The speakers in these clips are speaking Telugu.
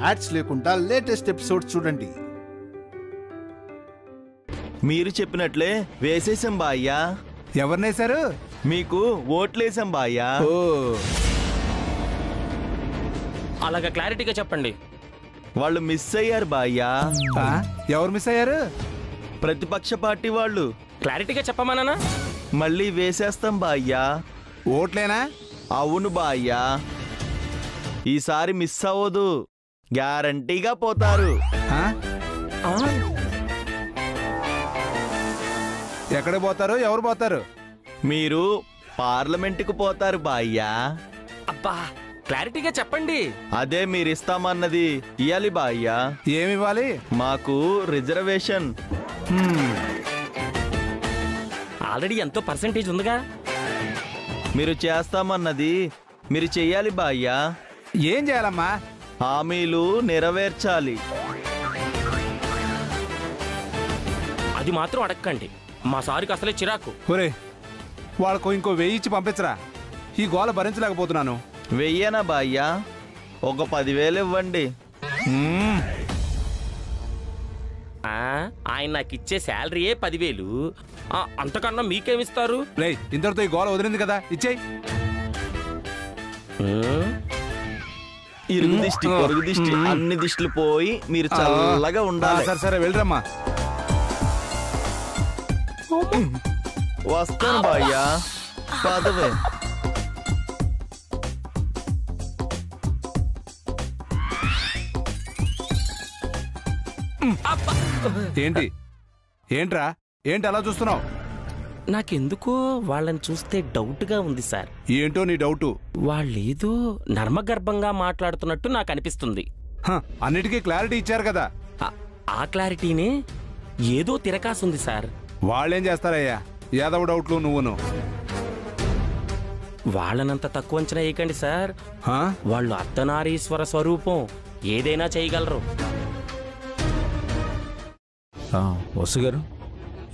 యాడ్స్ లేకుండా లేటెస్ట్ ఎపిసోడ్ చూడండి. మీరు చెప్పినట్లే వేసేసాం బాయ్యా. ఎవరినేశారు? మీకు ఓట్లేసాం బాయ్యా. అలాగా క్లారిటీగా చెప్పండి. వాళ్ళు మిస్ అయ్యారు బాయ్యా. ఎవరు మిస్ అయ్యారు? ప్రతిపక్ష పార్టీ వాళ్ళు. క్లారిటీగా చెప్పమన్నానా? మళ్ళీ వేసేస్తాం బాయ్యా. ఓట్లేనా? అవును బాయ్యా. ఈసారి మిస్ అవ్వదు, గ్యారంటీగా పోతారు. ఎక్కడ పోతారు? ఎవరు పోతారు? మీరు పార్లమెంటుకు పోతారు బాయ్యా. అబ్బా క్లారిటీగా చెప్పండి. అదే మీరిస్తామన్నది ఇయ్యాలి బాయ్యా. ఏమివ్వాలి? మాకు రిజర్వేషన్. ఆల్రెడీ ఎంతో పర్సెంటేజ్ ఉందిగా. మీరు చేస్తామన్నది మీరు చెయ్యాలి బాయ్యా. ఏం చేయాలమ్మా? హామీలు నెరవేర్చాలి. అది మాత్రం అడగండి, మా సారికి అసలే చిరాకు. ఒరే వాళ్ళకు ఇంకో 1000 ఇచ్చి పంపించరా, ఈ గోల భరించలేకపోతున్నాను. 1000 బాయ్యా? ఒక 10,000 ఇవ్వండి. ఆయన నాకు ఇచ్చే శాలరీయే 10,000. అంతకన్నా మీకేమిస్తారు? రేయ్ ఇంతటితో ఈ గోల వదిలింది కదా, ఇచ్చేయి. ఇరుగు దిష్టి పొరుగు దిష్టి అన్ని దిష్టిలు పోయి మీరు చల్లగా ఉండాలి. సరే సరే వెళ్ళరమ్మా. వస్తాను బాయ్యా. పదవే. ఏంటి ఏంట్రా ఏంటి అలా చూస్తున్నావు? నాకెందుకో వాళ్ళని చూస్తే డౌట్ గా ఉంది సార్. ఏంటో నీ డౌటు? వాళ్ళేదో నర్మగర్భంగా మాట్లాడుతున్నట్టు నాకు అనిపిస్తుంది. అన్నిటికీ క్లారిటీ ఇచ్చారు కదా. ఆ క్లారిటీనే ఏదో తిరకాసుంది సార్. వాళ్ళేం చేస్తారయ్యా యాదవ్ డౌట్లు నువ్వును. వాళ్ళనంత తక్కువ అంచనా వేయకండి సార్. వాళ్ళు అర్ధనారీశ్వర స్వరూపం, ఏదైనా చేయగలరు. వసు గారు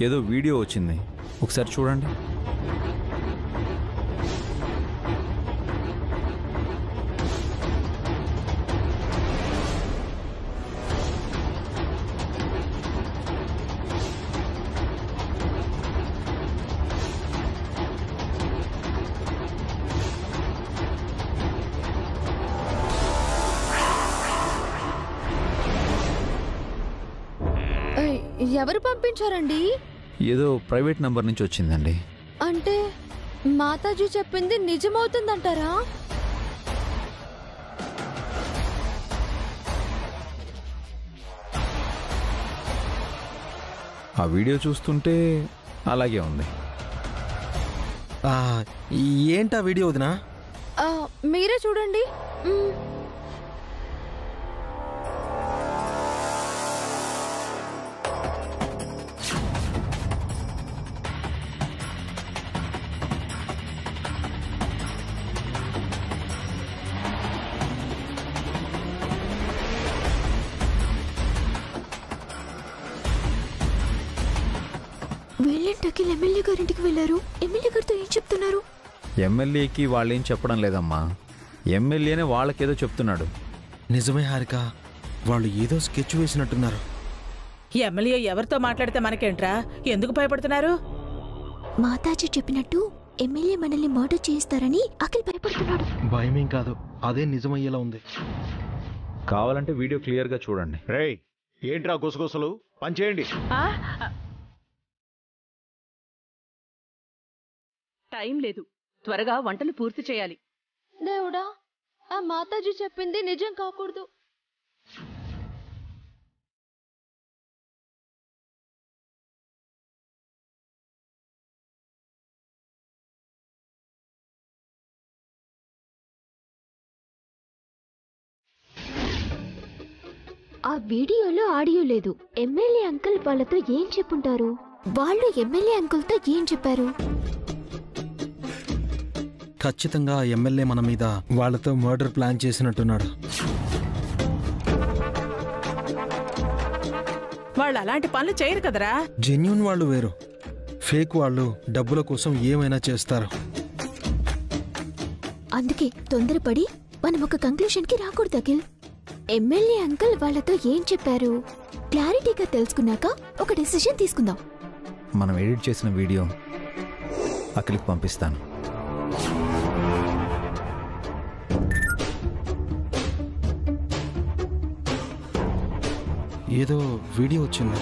ఏదో వీడియో వచ్చింది, ఒకసారి చూడండి. ఎవరు పంపించారండి? ఏదో ప్రైవేట్ నంబర్ నుంచి వచ్చిందండి. అంటే మాతాజీ చెప్పింది నిజమవుతుందంటారా? ఆ వీడియో చూస్తుంటే అలాగే ఉంది. ఏంటా వీడియో వదినా? మీరే చూడండి. వీళ్ళేంటకి ఎమ్మెల్యే గారింటికి వెళ్ళారు? ఎమ్మెల్యే గారితో ఏం చెప్తున్నారు? ఎమ్మెల్యేకి వాళ్ళేం చెప్పడం లేదమ్మా, ఎమ్మెల్యేనే వాళ్ళకేదో చెప్తున్నాడు. నిజమే హారిక, వాళ్ళు ఏదో స్కెచ్ వేసినట్టున్నారు. ఎమ్మెల్యే ఎవరితో మాట్లాడితే మనకేంట్రా, ఎందుకు భయపడుతున్నారు? మాతాజీ చెప్పినట్టు ఎమ్మెల్యే మనల్ని మర్డర్ చేయిస్తారని అఖిల్ భయపడుతున్నాడు. భయమేం కాదు, అదే నిజమయ్యేలా ఉంది. కావాలంటే వీడియో క్లియర్గా చూడండి. రేయ్ ఏంట్రా గుసగుసలు, పనిచేయండి. టైం లేదు, త్వరగా వంటలు పూర్తి చేయాలి. దేవుడా, ఆ మాతాజీ చెప్పింది నిజం కాకూడదు. ఆ వీడియోలో ఆడియో లేదు. ఎమ్మెల్యే అంకుల్ వాళ్ళతో ఏం చెప్పుంటారు? వాళ్ళు ఎమ్మెల్యే అంకుల్తో ఏం చెప్పారు? ఖచ్చితంగా ఎమ్మెల్యే మన మీద వాళ్ళతో మర్డర్ ప్లాన్ చేసినట్టున్నాడు. వాళ్ళు అలాంటి పనులు చేయరు కదరా. జెన్యూన్ వాళ్ళు వేరు, ఫేక్ వాళ్ళు డబ్బుల కోసం ఏమైనా చేస్తారు. అందుకే తొందరపడి మనం ఒక కంక్లూషన్ కి రాకూడదు అఖిల్. ఎమ్మెల్యే అంకుల్ వాళ్ళతో ఏం చెప్పారు? క్లారిటీగా తెలుసుకున్నాక ఒక డెసిషన్ తీసుకుందాం. మనం ఎడిట్ చేసిన వీడియో అఖిల్కి పంపిస్తాను. ఏదో వీడియో వచ్చింది.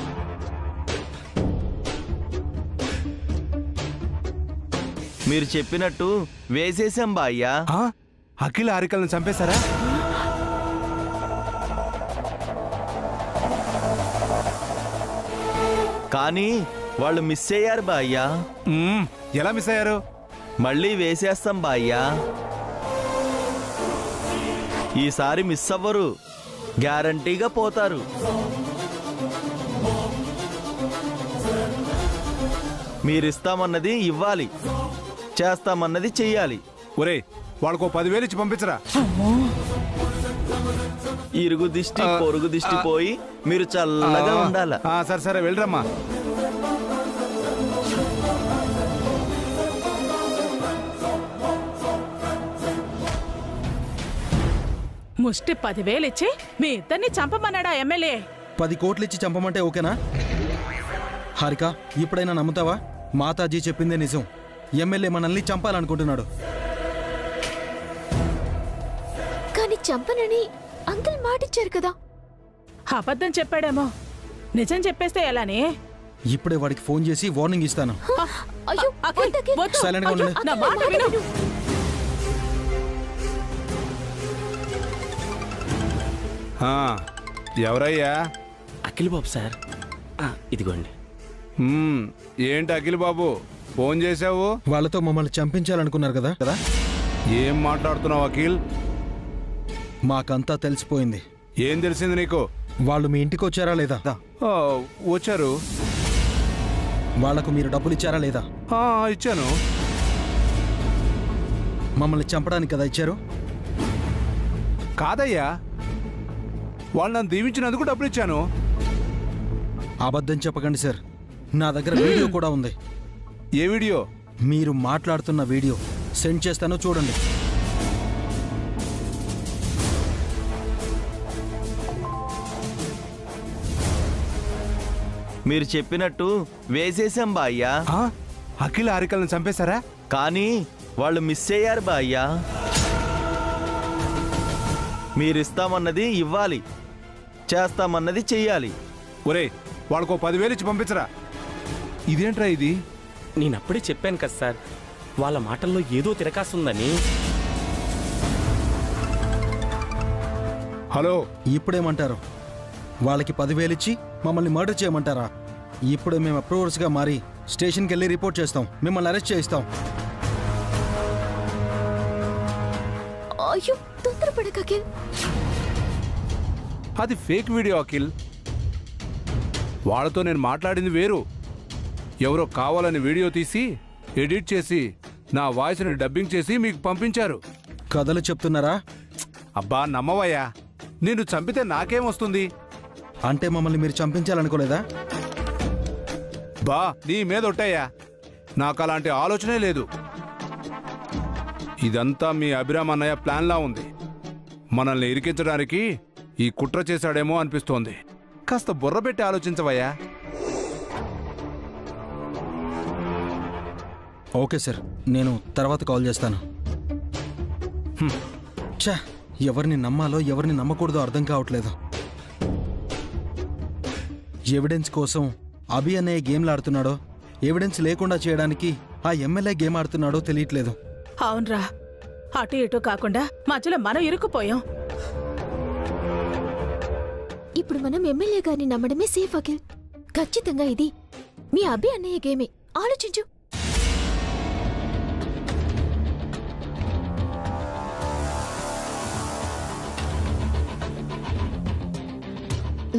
మీరు చెప్పినట్టు వేసేసాం బాయ్యా. అఖిల్ హారికల్ని చంపేశారా? కానీ వాళ్ళు మిస్ అయ్యారు బాయ్యా. ఎలా మిస్ అయ్యారు? మళ్ళీ వేసేస్తాం బాయ్యా. ఈసారి మిస్ అవ్వరు, గ్యారంటీగా పోతారు. మీరిస్తామన్నది ఇవ్వాలి, చేస్తామన్నది చెయ్యాలి. ఒరే వాళ్ళకు 10,000 ఇచ్చి పంపించరా. ఇరుగు దిష్టి పొరుగు దిష్టి పోయి మీరు చల్లగా ఉండాల. సరే సరే వెళ్ళరమ్మా. ముష్టి 10,000 ఇచ్చి మీ ఇద్దరిని చంపమన్నాడా ఎమ్మెల్యే? 10 కోట్లు ఇచ్చి చంపమంటే ఓకేనా? హారిక, ఇప్పుడైనా నమ్ముతావా? మాతాజీ చెప్పిందే నిజం. ఎమ్మెల్యే మనల్ని చంపాలనుకుంటున్నాడు. కానీ చంపనని అంకుల్ మాటిచ్చారు కదా. అబద్ధం చెప్పాడేమో. నిజం చెప్పేస్తే ఎలానే? ఇప్పుడే వాడికి ఫోన్ చేసి వార్నింగ్ ఇస్తాను. అయ్యో, అఖిల్, వద్దు. సైలెంట్ గా ఉండండి. నా మాట విను. ఎవరయ్యా? అఖిల్ బాబు సార్. ఇదిగోండి. ఏంటి అఖిల్ బాబు ఫోన్ చేశావు? వాళ్ళతో మమ్మల్ని చంపించాలనుకున్నారు కదా కదా. ఏం మాట్లాడుతున్నావు అఖిల్? మాకంతా తెలిసిపోయింది. ఏం తెలిసింది నీకు? వాళ్ళు మీ ఇంటికి వచ్చారా లేదా? వచ్చారు. వాళ్లకు మీరు డబ్బులు ఇచ్చారా లేదా? ఇచ్చాను. మమ్మల్ని చంపడానికి కదా ఇచ్చారు? కాదయ్యా, వాళ్ళు నన్ను దీవించినందుకు డబ్బులు ఇచ్చాను. అబద్ధం చెప్పకండి సార్. నా దగ్గర వీడియో కూడా ఉంది. ఏ వీడియో? మీరు మాట్లాడుతున్న వీడియో సెండ్ చేస్తాను, చూడండి. మీరు చెప్పినట్టు వేసేసాం బాయ్యా. అఖిల్ హారికల్ని చంపేశారా? కానీ వాళ్ళు మిస్ అయ్యారు బాయ్యా. మీరిస్తామన్నది ఇవ్వాలి, చేస్తామన్నది చెయ్యాలి. ఒరే వాళ్ళకు 10,000 ఇచ్చి పంపించరా. ఇదేంట్రా ఇది? నేనప్పుడే చెప్పాను కదా సార్, వాళ్ళ మాటల్లో ఏదో తిరకాస్తుందని. హలో, ఇప్పుడేమంటారు? వాళ్ళకి 10,000 ఇచ్చి మమ్మల్ని మర్డర్ చేయమంటారా? ఇప్పుడే మేము అప్రూవర్స్గా మారి స్టేషన్కి వెళ్ళి రిపోర్ట్ చేస్తాం, మిమ్మల్ని అరెస్ట్ చేయిస్తాం. అయ్యో, తొందరపడక అఖిల్. అది ఫేక్ వీడియో అఖిల్. వాళ్ళతో నేను మాట్లాడింది వేరు. ఎవరో కావాలని వీడియో తీసి ఎడిట్ చేసి నా వాయిస్ని డబ్బింగ్ చేసి మీకు పంపించారు. కథలు చెప్తున్నారా? అబ్బా నమ్మవయ్యా, నిన్ను చంపితే నాకేమొస్తుంది? అంటే మమ్మల్ని మీరు చంపించాలనుకోలేదా? బా నీ మీద ఒట్టయ్యా, నాకు అలాంటి ఆలోచనే లేదు. ఇదంతా మీ అభిరామ్ అన్నయ్య ప్లాన్లా ఉంది. మనల్ని ఇరికించడానికి ఈ కుట్ర చేశాడేమో అనిపిస్తోంది. కాస్త బుర్ర పెట్టి ఆలోచించవయ్యా. ఓకే సార్, నేను తర్వాత కాల్ చేస్తాను. ఛా, ఎవరిని నమ్మాలో ఎవరిని నమ్మకూడదో అర్థం కావట్లేదు. ఎవిడెన్స్ కోసం అభి అన్నయ్య గేమ్లు ఆడుతున్నాడో, ఎవిడెన్స్ లేకుండా చేయడానికి ఆ ఎమ్మెల్యే గేమ్ ఆడుతున్నాడో తెలియట్లేదు. అవునరా, అటు ఇటు కాకుండా మధ్యలో మనం ఇరుక్కుపోయాం. ఇప్పుడు మనం ఎమ్మెల్యే గారిని నమ్మడమే సేఫ్ అఖిల్. ఖచ్చితంగా ఇది మీ అభి అన్నయ్య గేమే. ఆలోచించు.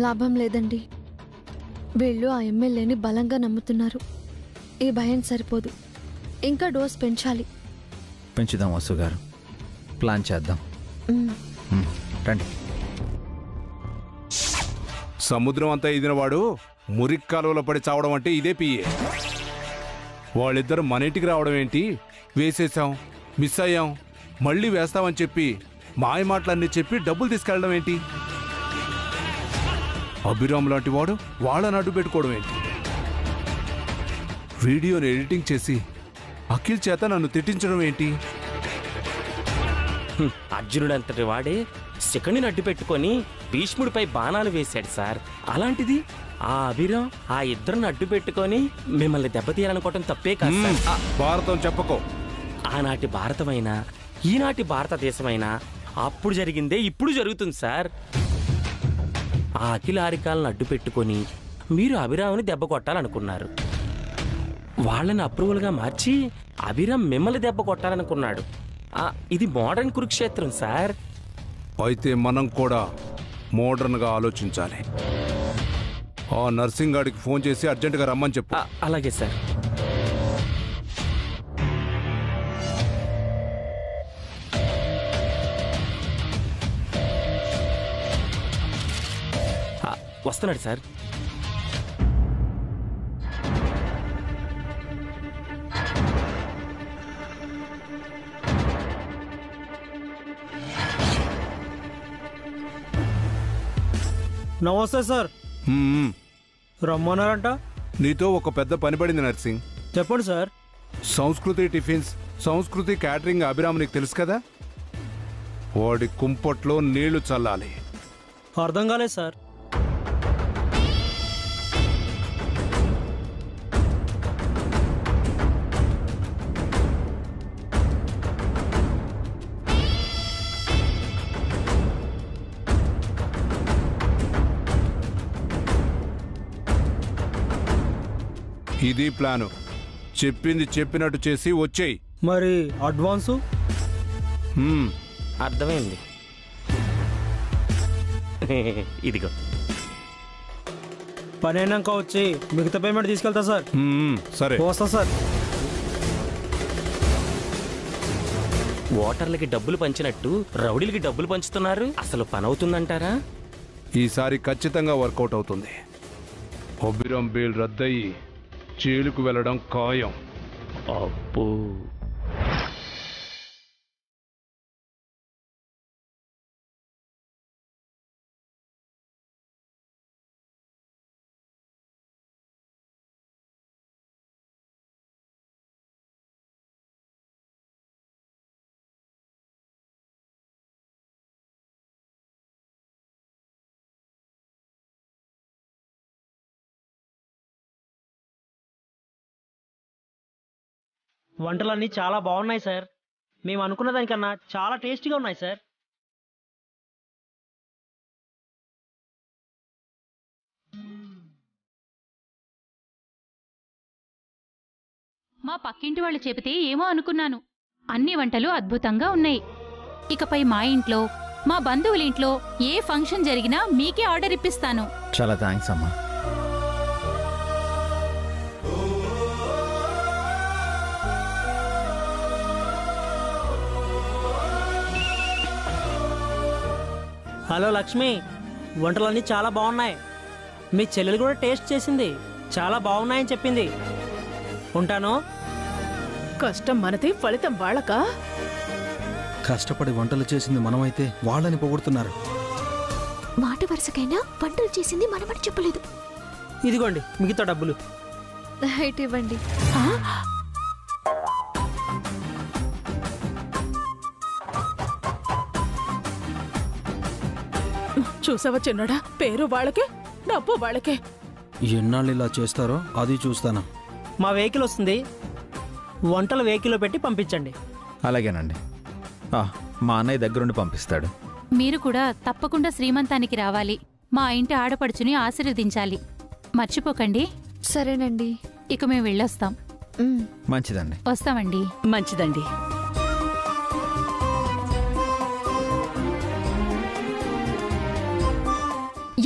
లాభం లేదండి. వీళ్ళు ఆ ఎమ్మెల్యేని బలంగా నమ్ముతున్నారు. ఈ భయం సరిపోదు, ఇంకా డోస్ పెంచాలి. పెంచుదాం వసు గారు, ప్లాన్ చేద్దాం. రండి. సముద్రం అంతా ఇదినవాడు మురికి కాలువలో పడి చావడం అంటే ఇదే పియ్యే. వాళ్ళిద్దరు మన ఇంటికి రావడం ఏంటి? వేసేసాం, మిస్ అయ్యాం, మళ్ళీ వేస్తామని చెప్పి మాయ మాటలన్నీ చెప్పి డబ్బులు తీసుకెళ్ళడం ఏంటి? అభిరామ్ లాంటి వాడు వాళ్ళని అడ్డు పెట్టుకోవడం ఏంటి? వీడియోని ఎడిటింగ్ చేసి అఖిల్ చేత నన్ను తిట్టించడం ఏంటి? అర్జునుడంతటి వాడే శకుని అడ్డు పెట్టుకొని భీష్ముడిపై బాణాలు వేశాడు సార్. అలాంటిది ఆ అభిరామ్ ఆ ఇద్దరిని అడ్డు పెట్టుకొని మిమ్మల్ని దెబ్బతీయాలనుకోవటం తప్పే కాదు సార్. భారతం చెప్పకో. ఆనాటి భారతమైనా ఈనాటి భారతదేశమైనా అప్పుడు జరిగిందే ఇప్పుడు జరుగుతుంది సార్. ఆ అఖిల హారికాలను అడ్డు పెట్టుకొని మీరు అభిరామ్ని దెబ్బ కొట్టాలనుకున్నారు. వాళ్ళని అప్రూవల్గా మార్చి అభిరామ్ మిమ్మల్ని దెబ్బ కొట్టాలనుకున్నాడు. ఇది మోడర్న్ కురుక్షేత్రం సార్. అయితే మనం కూడా మోడర్న్గా ఆలోచించాలి. ఆ నర్సింగ్ గాడికి ఫోన్ చేసి అర్జెంటుగా రమ్మని చెప్పు. అలాగే సార్. వస్తున్నాడు సార్. నమస్తే సార్. రమ్మన్నారంట. నీతో ఒక పెద్ద పని పడింది నర్సింగ్. చెప్పండి సార్. సంస్కృతి టిఫిన్స్, సంస్కృతి క్యాటరింగ్ అభిరామ్ నీకు తెలుసు కదా? వాడి కుంపట్లో నీళ్లు చల్లాలి. అర్థం కాలేదు సార్. ఇది ప్లాను. చెప్పింది చెప్పినట్టు చేసి వచ్చేయి. మరి అడ్వాన్సు? అర్థమైంది. ఇదిగో పని అయినాక వచ్చి మిగతా పేమెంట్ తీసుకెళ్తా సార్. సరే వస్తా సార్. ఓటర్లకి డబ్బులు పంచినట్టు రౌడీలకి డబ్బులు పంచుతున్నారు. అసలు పని అవుతుందంటారా? ఈసారి ఖచ్చితంగా వర్కౌట్ అవుతుంది. అభిరామ్ బెయిల్ రద్దయి జైలుకు వెళ్ళడం ఖాయం. అబ్బో. వంటలన్నీ చాలా బాగున్నాయి సార్. మేము అనుకున్న దానికన్నా చాలా టేస్టీగా ఉన్నాయి సార్. మా పక్కింటి వాళ్ళు చెబితే ఏమో అనుకున్నాను. అన్ని వంటలు అద్భుతంగా ఉన్నాయి. ఇకపై మా ఇంట్లో, మా బంధువుల ఇంట్లో ఏ ఫంక్షన్ జరిగినా మీకే ఆర్డర్ ఇప్పిస్తాను. చాలా థ్యాంక్స్ అమ్మా. హలో లక్ష్మి, వంటలన్నీ చాలా బాగున్నాయి. మీ చెల్లెలు కూడా టేస్ట్ చేసింది, చాలా బాగున్నాయని చెప్పింది. ఉంటాను. కష్టం మనది, ఫలితం వాళ్ళకా? కష్టపడి వంటలు చేసింది మనమైతే వాళ్ళని పొగుడుతున్నారు. మాట వరుసకైనా వంటలు చేసింది మనమని చెప్పలేదు. ఇదిగోండి మిగతా డబ్బులు. ఇవ్వండి. చూసావా చిన్నడా, పేరు వాళ్ళకే డబ్బు వాళ్ళకే. ఎన్నాళ్ళు ఇలా చేస్తారో అది చూస్తాను. మా వెహికల్ వస్తుంది, వంటల వెహికల్లో పెట్టి పంపించండి. అలాగేనండి. మా అన్నయ్య దగ్గరుండి పంపిస్తాడు. మీరు కూడా తప్పకుండా శ్రీమంతానికి రావాలి. మా ఇంటి ఆడపడుచుని ఆశీర్వదించాలి. మర్చిపోకండి. సరేనండి. ఇక మేము వెళ్ళొస్తాం. మంచిదండి. వస్తామండి. మంచిదండి.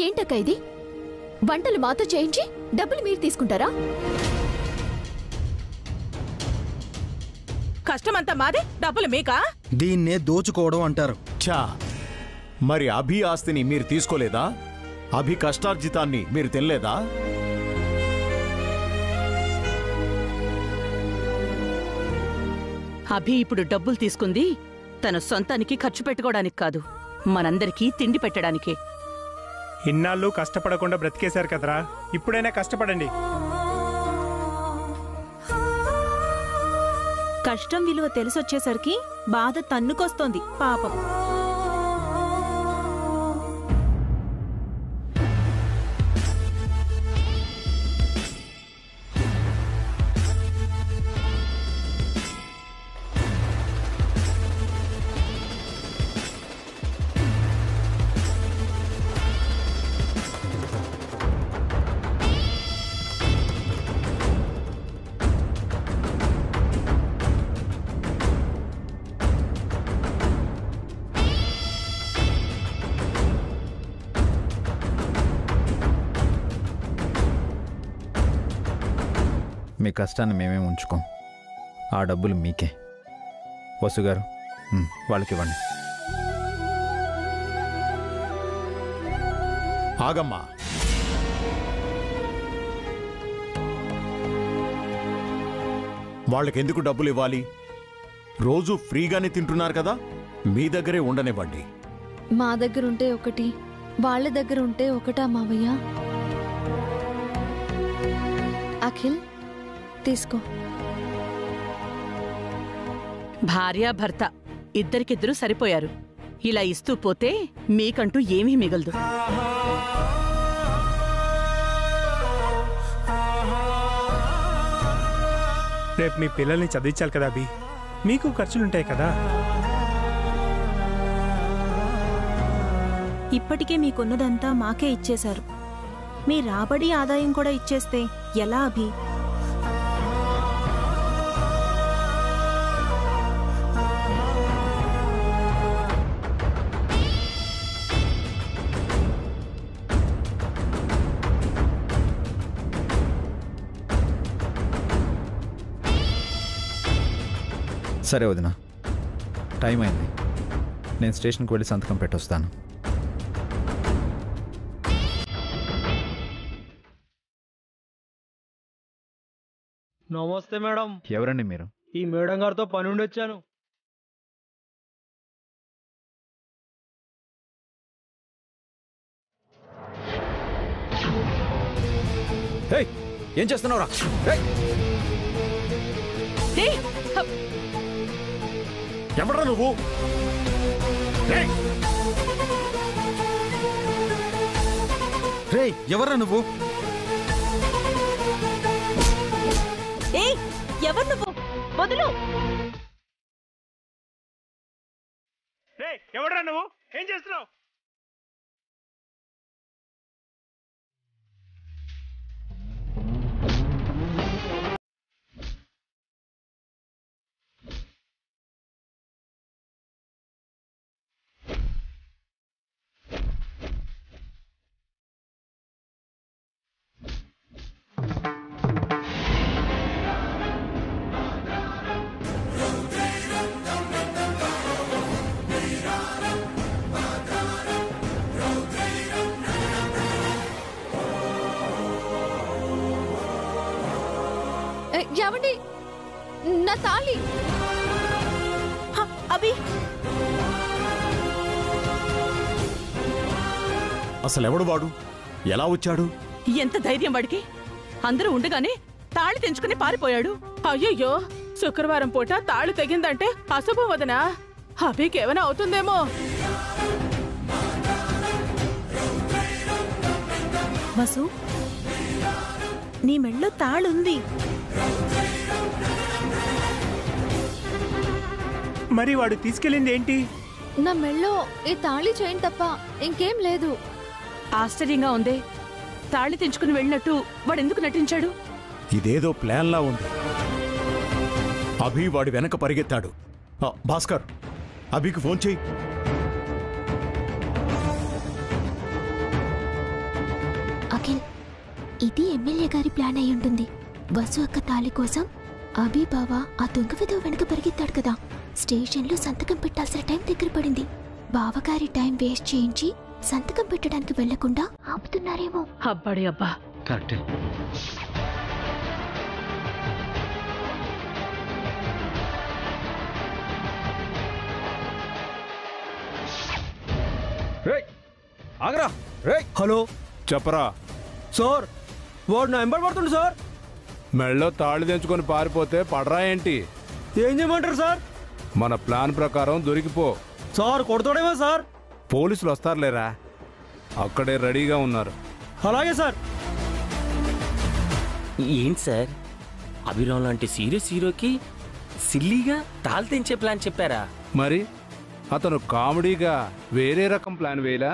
ఏంటక్క ఇది? వంటలు మాతో చేయించి డబ్బులు మీరు తీసుకుంటారా? కష్టమంతా మాదే, డబ్బులు మీకా? దీన్నే దోచుకోవడం అంటారు. ఛా, మరి అభి ఆస్తిని మీరు తీసుకోలేదా? అభి కష్టార్జితాన్ని మీరు తినలేదా? అభి ఇప్పుడు డబ్బులు తీసుకుంది తన సొంతానికి ఖర్చు పెట్టుకోవడానికి కాదు, మనందరికీ తిండి పెట్టడానికే. ఇన్నాళ్ళు కష్టపడకుండా బ్రతికేశారు కదరా, ఇప్పుడైనా కష్టపడండి. కష్టం విలువ తెలిసొచ్చేసరికి బాధ తన్నుకొస్తోంది పాపం. మీ కష్టాన్ని మేమే ఉంచుకోం, ఆ డబ్బులు మీకే. వసు గారు వాళ్ళకి ఇవ్వండి. ఆగమ్మా, వాళ్ళకెందుకు డబ్బులు ఇవ్వాలి? రోజు ఫ్రీగానే తింటున్నారు కదా, మీ దగ్గరే ఉండనివ్వండి. మా దగ్గర ఉంటే ఒకటి, వాళ్ళ దగ్గర ఉంటే ఒకటా మావయ్య? అఖిల్ తీసుకో. భార్యాభర్త ఇద్దరికిద్దరూ సరిపోయారు. ఇలా ఇస్తూ పోతే మీకంటూ ఏమీ మిగలదు. రేపు మీ పిల్లల్ని చదివించాలి కదా అభి, మీకు ఖర్చులుంటాయి కదా. ఇప్పటికే మీకున్నదంతా మాకే ఇచ్చేశారు. మీ రాబడి ఆదాయం కూడా ఇచ్చేస్తే ఎలా అభి? సరే వదినా, టైం అయింది. నేను స్టేషన్కి వెళ్ళి సంతకం పెట్టొస్తాను. నమస్తే మేడం. ఎవరండి మీరు? ఈ మేడం గారితో పని ఉండి వచ్చాను. ఏం చేస్తున్నావురా? ఎవడ్రా నువ్వు? రే, ఎవర్రా నువ్వు? ఎవరు నువ్వు? వదులు. ఎవడ్రా నువ్వు? ఏం చేస్తున్నావు? ఏమండి, నా తాళి. అభి, అసలెవడు వాడు? ఎలా వచ్చాడు? ఎంత ధైర్యం వాడికి? అందరూ ఉండగానే తాళి తెంచుకుని పారిపోయాడు. అయ్యయ్యో, శుక్రవారం పూట తాళి తెగిందంటే అశుభం వదనా. అభికేమైనా అవుతుందేమో. వసు, నీ మెళ్ళో తాళుంది. మరి వాడు తీసుకెళ్ళింది ఏంటి? నా మెళ్ళో ఈ తాళి చైన్ తప్ప ఇంకేం లేదు. ఆశ్చర్యంగా ఉందే, తాళి తెంచుకుని వెళ్ళినట్టు వాడెందుకు నటించాడు? ఇదేదో ప్లాన్లా ఉంది. అభి వాడి వెనక పరిగెత్తాడు. భాస్కర్, అభికి ఫోన్ చెయ్యి. అఖిల్, ఇది ఎమ్మెల్యే గారి ప్లాన్ అయి ఉంటుంది. వసు అక్క తాళి కోసం అభి బావ ఆ దొంగ విధవ వెనక పరిగెత్తాడు కదా. స్టేషన్లో సంతకం పెట్టాల్సిన టైం దగ్గర పడింది. బావగారి టైం వేస్ట్ చేయించి సంతకం పెట్టడానికి వెళ్లకుండా ఆపుతున్నారేమో. అబ్బాడి అబ్బా, కరెక్టే. ఆగరా, హలో చెప్పరా సార్ వాడు నా ఎంబడి పడుతుంది సార్. మెళ్ళో తాళి తెంచుకొని పారిపోతే పడరా ఏంటి? ఏం చేయమంటారు సార్? మన ప్లాన్ ప్రకారం దొరికిపో. Sir కొడతాడేమో sir. పోలీసులు వస్తారులేరా, అక్కడే రెడీగా ఉన్నారు. అలాగే సార్. ఏంటి సార్, అభిరామ్ లాంటి సీరియస్ హీరోకి సిల్లీగా తాళి తెంచే ప్లాన్ చెప్పారా? మరి అతను కామెడీగా వేరే రకం ప్లాన్ వేయలా?